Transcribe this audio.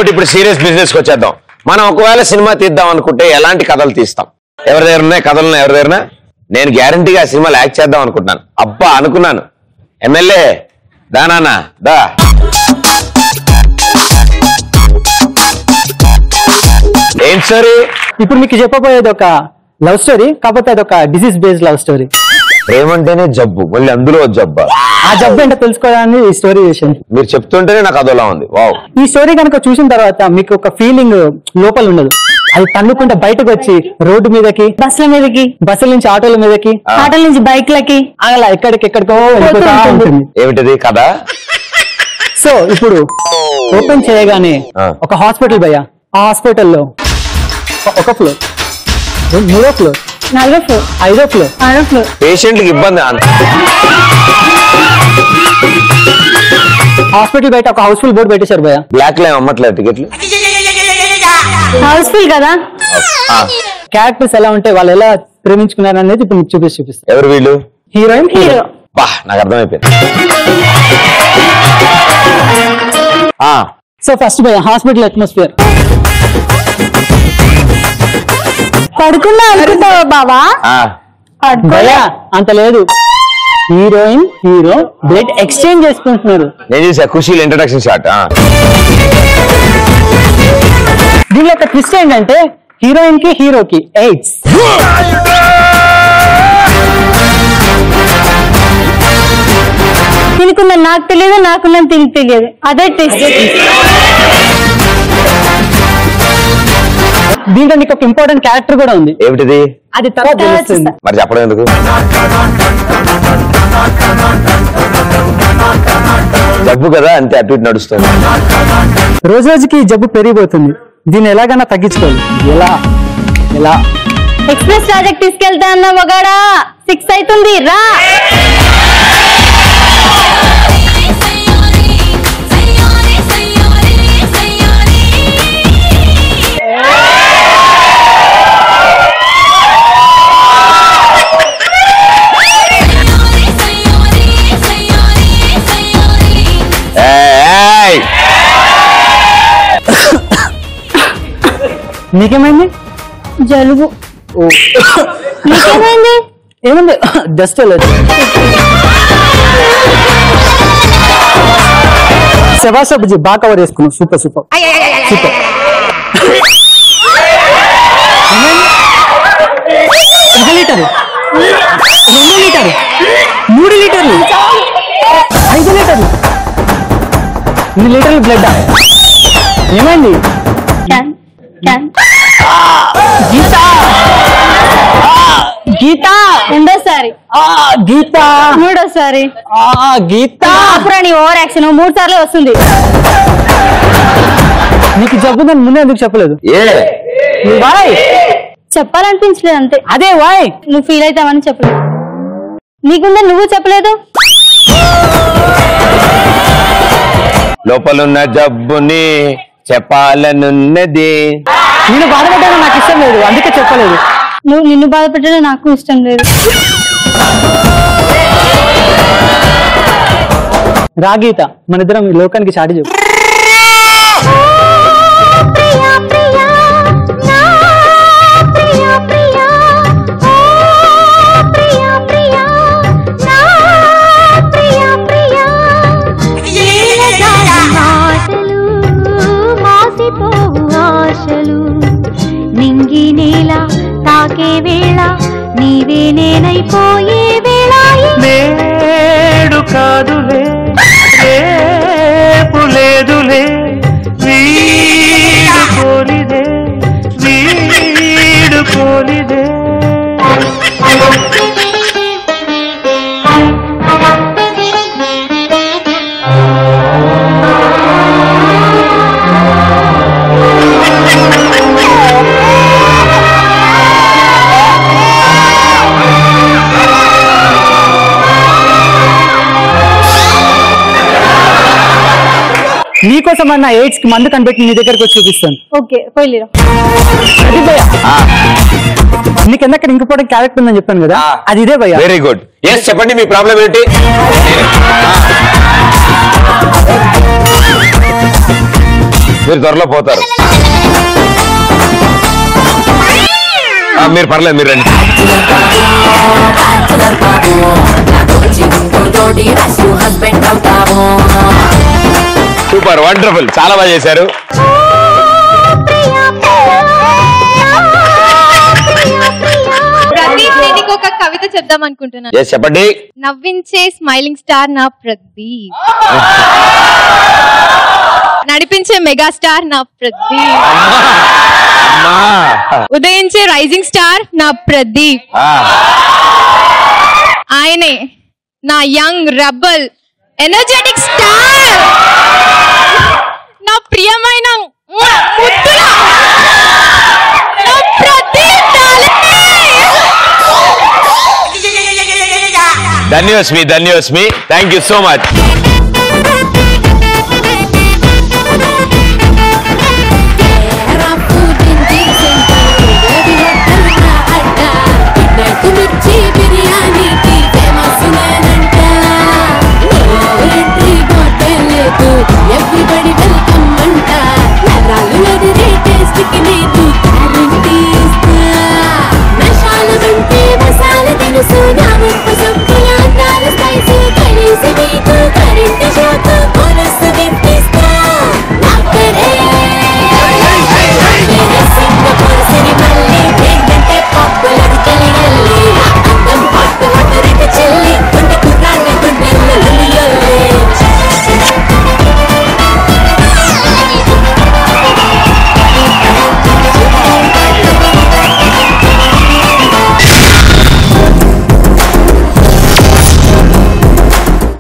ఇప్పుడు serious business కి వచ్చేద్దాం. మనం ఒకవేళ సినిమా తీద్దాం అనుకుంటే ఎలాంటి కథలు తీస్తాం? ఎవరి దగ్గర ఉన్నాయి కథలు? ఎవరి దగ్గర? నేను గ్యారంటీగా ఆ సినిమాలు యాక్ట్ చేద్దాం అనుకుంటున్నాను. అబ్బా అనుకున్నాను. ఎమ్మెల్యే దానా దా. ఏంటి స్టోరీ? ఇప్పుడు మీకు చెప్పబోయేది ఒక లవ్ స్టోరీ, కాకపోతే అది ఒక డిసీజ్ బేస్డ్ లవ్ స్టోరీ. ప్రేమంటేనే జబ్బు, మళ్ళీ అందులో జబ్బా? ఆ జబ్బు ఏంటో తెలుసుకోవడానికి ఈ స్టోరీ చేశాను. మీరు చెప్తుంటేనే నాకు అదోలా ఉంది. వావ్. ఈ స్టోరీ కనుక చూసిన తర్వాత మీకు ఒక ఫీలింగ్ లోపల ఉండదు, అది తన్నుకుంటే బయటకు వచ్చి రోడ్డు మీదకి, బస్సుల మీదకి, బస్సుల నుంచి ఆటోల మీదకి, ఆటోల నుంచి బైక్లకి, అలా ఎక్కడికెక్కడికో వెళ్ళిపోతా ఉంటుంది. ఏమిటిది కదా? సో ఇప్పుడు ఓపెన్ చేయగానే ఒక హాస్పిటల్ భయ్యా, ఆ హాస్పిటల్లో ఒక ఫ్లోర్, 3వ ఫ్లోర్, 4వ ఫ్లోర్, 5వ ఫ్లోర్, 6వ ఫ్లోర్. పేషెంట్కి ఇబ్బంది. హాస్పిటల్ బయట ఒక హౌస్ఫుల్ బోర్డు పెట్టేశారు భయ్యా. బ్లాక్ లో అమ్మట్లేదు టికెట్లు. హౌస్ఫుల్ కదా. క్యారెక్టర్స్ ఎలా ఉంటాయి, వాళ్ళు ఎలా ప్రేమించుకున్నారు అనేది ఇప్పుడు మీకు చూపిస్తాను. ఎవరు వీళ్ళు? Heroine, hero. బా నాకు అర్థమైపోయింది. సో ఫస్ట్ భయ్యా హాస్పిటల్ అట్మాస్ఫియర్. పడుకున్నా అనుకుంటావా బావా? భయ్యా అంత లేదు, హీరోయిన్ హీరో బ్లడ్ ఎక్స్చేంజ్ చేసుకుంటున్నారు. నేను చూసా ఖుషీలు ఇంట్రడక్షన్ షాట్. దీనిలో ఒక ట్విస్ట్ ఏంటంటే హీరోయిన్ కి హీరోకి ఎయిడ్స్. తినుకున్నా నాకు తెలియదు, నాకున్నా తినికి తెలియదు. అదే టెస్ట్. దీంట్లో నీకు ఒక ఇంపార్టెంట్ క్యారెక్టర్ కూడా ఉంది. ఏమిటిది? అది తర్వాత తెలుస్తుంది. మరి చెప్పడం ఎందుకు? జబ్బు కదా, అంతే అటు ఇటు నడుస్తుంది. రోజు రోజుకి జబ్బు పెరిగిపోతుంది, దీన్ని ఎలాగైనా తగ్గించుకోవాలి. ఎలా ఎలా? ఎక్స్ప్రెస్ ప్రాజెక్ట్ తీసుకెళ్తా అన్న మగాడా, 6 అవుతుంది రా. నీకేమైంది? జలుబు. నీకేమైంది? ఏముంది, డస్ట్ అలర్జీ. శభాష్ అబ్బుజీ, బాగా కవర్ చేసుకున్నాం. Super super super. 1 litre, 2 litre, 3 లీటర్లు, 5 లీటర్లు, 2 లీటర్లు బ్లడ్. ఏమైంది? గీత, గీత రెండోసారి, గీత మూడోసారి, గీత. అప్పుడు ఓవర్ యాక్షన్ 3 సార్లు వస్తుంది. నీకు జబ్బుందని ముందే ఎందుకు చెప్పలేదు? వాయ్ చెప్పాలనిపించలేదు అంతే. అదే వాయ్ నువ్వు ఫీల్ అవుతావని చెప్పలేదు. నీకుందా నువ్వు చెప్పలేదు. లోపలున్న జబ్బుని చెప్పాలనున్నది. నేను బాధపడ్డాను, నాకు ఇష్టం లేదు, అందుకే చెప్పలేదు. నువ్వు నిన్ను బాధ పెట్టడం నాకు ఇష్టం లేదు. రా గీత, మన ఇద్దరం ఈ లోకానికి చాటి చెప్పు. నింగి నేల తాకే వేళ నీవే నేనైపోయే వేళ. నేడు కాదులే, రేపు లేదులే, వీడు కోలిదే, వీడు కోలిదే. నీకోసం అన్న ఎయిడ్స్ కి మందు కనిపెట్టి నీ దగ్గరకు వచ్చి చూపిస్తాను. ఓకే పోయిరా. నీకు ఎందుకు ఇంకోటి క్యారెక్టర్ ఉందని చెప్పాను కదా, అది ఇదే భయ్యా. Very good. ఎస్ చెప్పండి, మీ ప్రాబ్లం ఏంటి? మీరు త్వరలో పోతారు. మీరు పర్లేదు, మీరు రండి. సూపర్, వండర్ఫుల్, చాలా బాగా చేశారు. నేను ఒక కవిత చెప్దాం అనుకుంటున్నాను. చెప్పండి. నవ్వించే స్మైలింగ్ స్టార్ నా ప్రదీప్, నడిపించే మెగాస్టార్ నా ప్రదీప్, ఉదయించే రైజింగ్ స్టార్ నా ప్రదీప్, ఆయనే నా యంగ్ రెబల్ ఎనర్జెటిక్ స్టార్, నా ప్రియమైన ముద్దుల నా ప్రదీప్. ధన్యోస్మి, ధన్యోస్మి, థ్యాంక్ యూ సో మచ్.